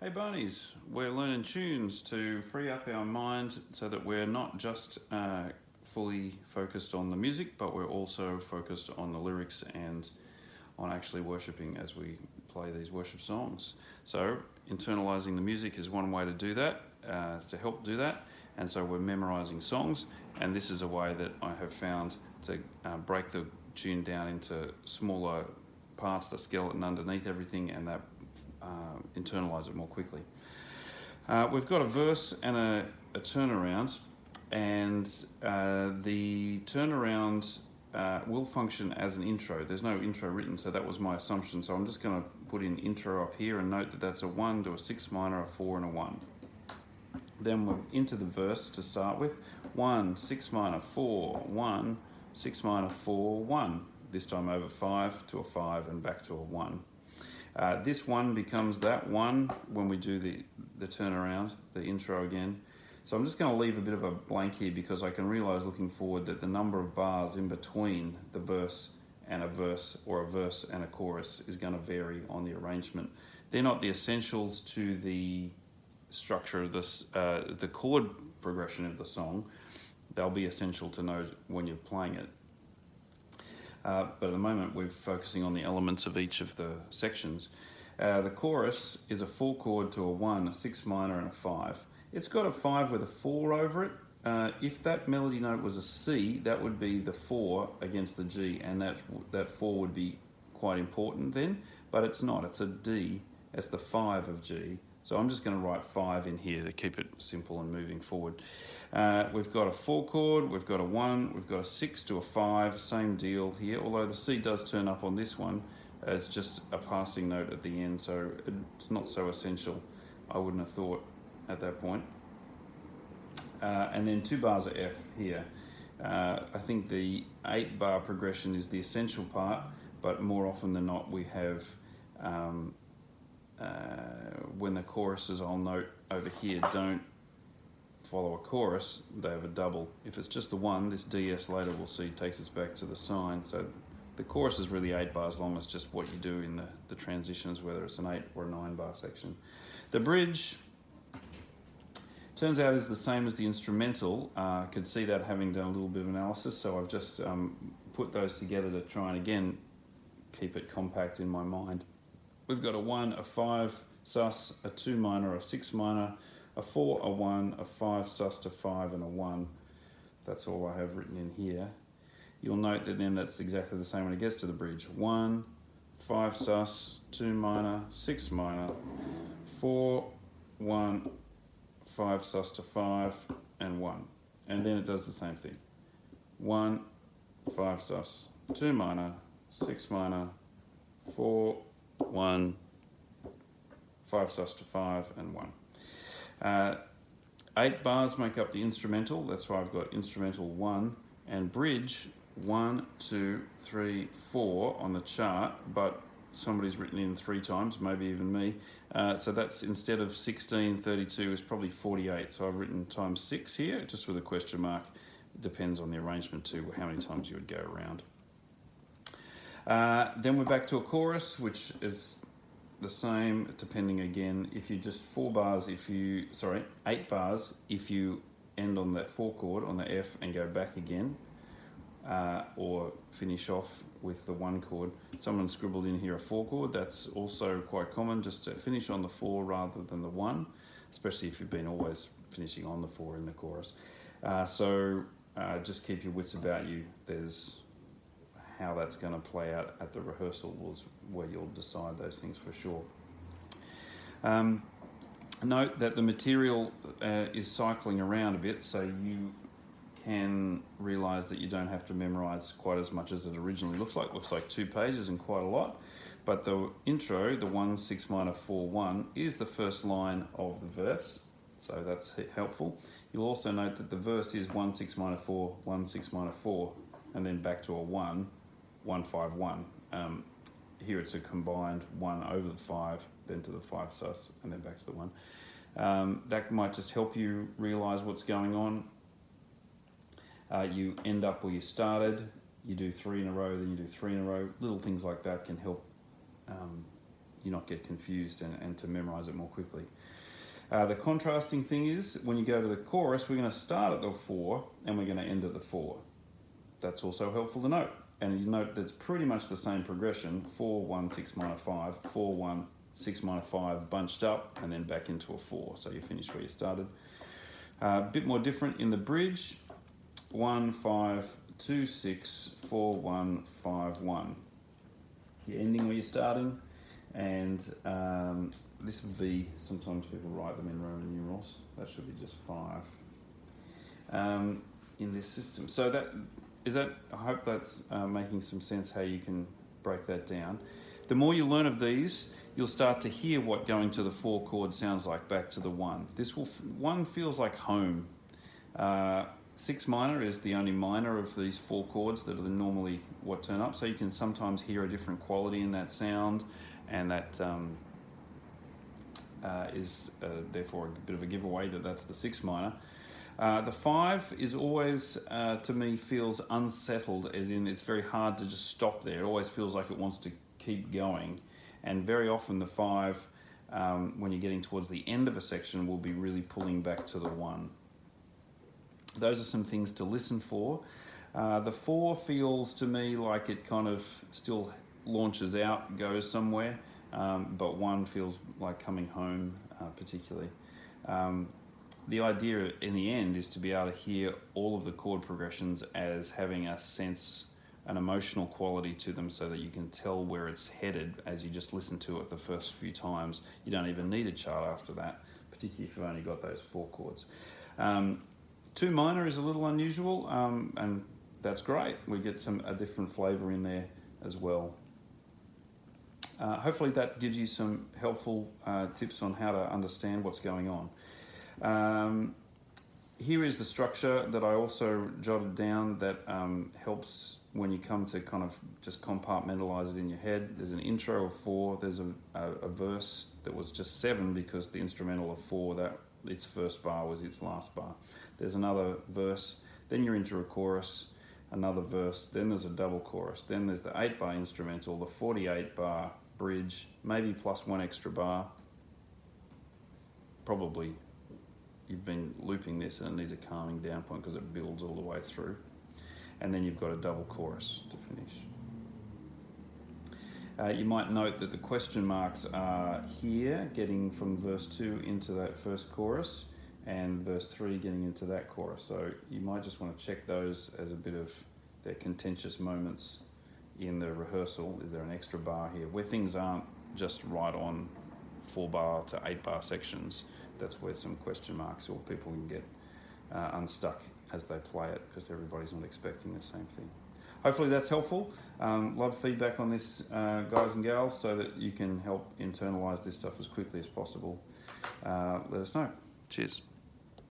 Hey Barneys, we're learning tunes to free up our mind so that we're not just fully focused on the music, but we're also focused on the lyrics and on actually worshipping as we play these worship songs. So internalizing the music is one way to do that, to help do that. And so we're memorizing songs, and this is a way that I have found to break the tune down into smaller parts, the skeleton underneath everything, and that internalize it more quickly. We've got a verse and a turnaround, and the turnaround will function as an intro. There's no intro written, so that was my assumption. So I'm just going to put in intro up here and note that that's a 1 to a 6 minor, a 4 and a 1. Then we're into the verse to start with. 1, 6 minor, 4, 1, 6 minor, 4, 1. This time over 5 to a 5 and back to a 1. This 1 becomes that 1 when we do the turnaround, the intro again. So I'm just going to leave a bit of a blank here because I can realize looking forward that the number of bars in between the verse and a verse or a verse and a chorus is going to vary on the arrangement. They're not the essentials to the structure of this, the chord progression of the song. They'll be essential to know when you're playing it. But at the moment we're focusing on the elements of each of the sections. The chorus is a 4 chord to a 1, a 6 minor and a 5. It's got a 5 with a 4 over it. If that melody note was a C, that would be the 4 against the G, and that 4 would be quite important then, but it's not, it's a D, it's the 5 of G. So I'm just going to write 5 in here to keep it simple and moving forward. We've got a 4 chord, we've got a 1, we've got a 6 to a 5, same deal here, although the C does turn up on this one as just a passing note at the end, so it's not so essential, I wouldn't have thought at that point. And then 2 bars of F here. I think the 8 bar progression is the essential part, but more often than not we have when the choruses, I'll note over here, don't follow a chorus, they have a double. If it's just the 1, this DS later we'll see takes us back to the sign. So the chorus is really 8 bars long. It's just what you do in the transitions, whether it's an 8 or a 9 bar section. The bridge turns out is the same as the instrumental. I could see that having done a little bit of analysis, so I've just put those together to try and again keep it compact in my mind. We've got a 1, a 5 sus, a 2 minor, a 6 minor, a 4, a 1, a 5 sus to 5 and a 1. That's all I have written in here. You'll note that then that's exactly the same when it gets to the bridge. 1, 5 sus, 2 minor, 6 minor, 4, 1, 5 sus to 5 and 1. And then it does the same thing. 1, 5 sus, 2 minor, 6 minor, 4, 1, 5 sus to 5 and 1. 8 bars make up the instrumental, that's why I've got instrumental 1, and bridge 1, 2, 3, 4 on the chart, but somebody's written in 3 times, maybe even me. So that's, instead of 16, 32 is probably 48. So I've written times 6 here, just with a question mark. It depends on the arrangement too, how many times you would go around. Then we're back to a chorus, which is the same, depending again, if you just 8 bars, if you end on that 4 chord on the F and go back again, or finish off with the 1 chord. Someone scribbled in here a 4 chord. That's also quite common, just to finish on the 4 rather than the 1, especially if you've been always finishing on the 4 in the chorus. Just keep your wits about you. There's how that's going to play out at the rehearsal was where you'll decide those things for sure. Note that the material is cycling around a bit, so you can realize that you don't have to memorize quite as much as it originally looks like. It looks like 2 pages and quite a lot, but the intro, the 1, 6 minor, 4, 1, is the first line of the verse, so that's helpful. You'll also note that the verse is 1, 6 minor, 4, 1, 6 minor, 4, and then back to a 1, 1, 5, 1. Here it's a combined 1 over the 5, then to the 5 sus, and then back to the 1. That might just help you realize what's going on. You end up where you started, you do 3 in a row, then you do 3 in a row. Little things like that can help you not get confused and to memorize it more quickly. The contrasting thing is when you go to the chorus, we're going to start at the 4 and we're going to end at the 4. That's also helpful to note. And you note that's pretty much the same progression, 4, 1, 6 minor 5, 4, 1, 6 minor 5 bunched up and then back into a 4. So you finish where you started. A bit more different in the bridge, 1, 5, 2, 6, 4, 1, 5, 1. You're ending where you're starting, and this V, sometimes people write them in Roman numerals. That should be just 5 in this system. So I hope that's making some sense how you can break that down. The more you learn of these, you'll start to hear what going to the 4 chord sounds like back to the 1. 1 feels like home. 6 minor is the only minor of these 4 chords that are normally what turn up, so you can sometimes hear a different quality in that sound, and that is therefore a bit of a giveaway that that's the 6 minor. The 5 is always, to me, feels unsettled, as in it's very hard to just stop there. It always feels like it wants to keep going, and very often the 5, when you're getting towards the end of a section, will be really pulling back to the 1. Those are some things to listen for. The 4 feels to me like it kind of still launches out, goes somewhere, but 1 feels like coming home, particularly. The idea in the end is to be able to hear all of the chord progressions as having a sense, an emotional quality to them, so that you can tell where it's headed as you just listen to it the first few times. You don't even need a chart after that, particularly if you've only got those 4 chords. 2 minor is a little unusual, and that's great. We get a different flavour in there as well. Hopefully that gives you some helpful tips on how to understand what's going on. Here is the structure that I also jotted down that helps when you come to kind of just compartmentalize it in your head. There's an intro of 4, there's a verse that was just 7 because the instrumental of 4, that its first bar was its last bar. There's another verse, then you're into a chorus, another verse, then there's a double chorus, then there's the 8-bar instrumental, the 48-bar bridge, maybe plus 1 extra bar. Probably you've been looping this and it needs a calming down point because it builds all the way through. And then you've got a double chorus to finish. You might note that the question marks are here, getting from verse 2 into that first chorus, and verse 3 getting into that chorus. So you might just want to check those as a bit of their contentious moments in the rehearsal. Is there an extra bar here? Where things aren't just right on 4-bar to 8-bar sections, that's where some question marks, or people can get unstuck as they play it because everybody's not expecting the same thing. Hopefully that's helpful. Love feedback on this, guys and gals, so that you can help internalise this stuff as quickly as possible. Let us know. Cheers.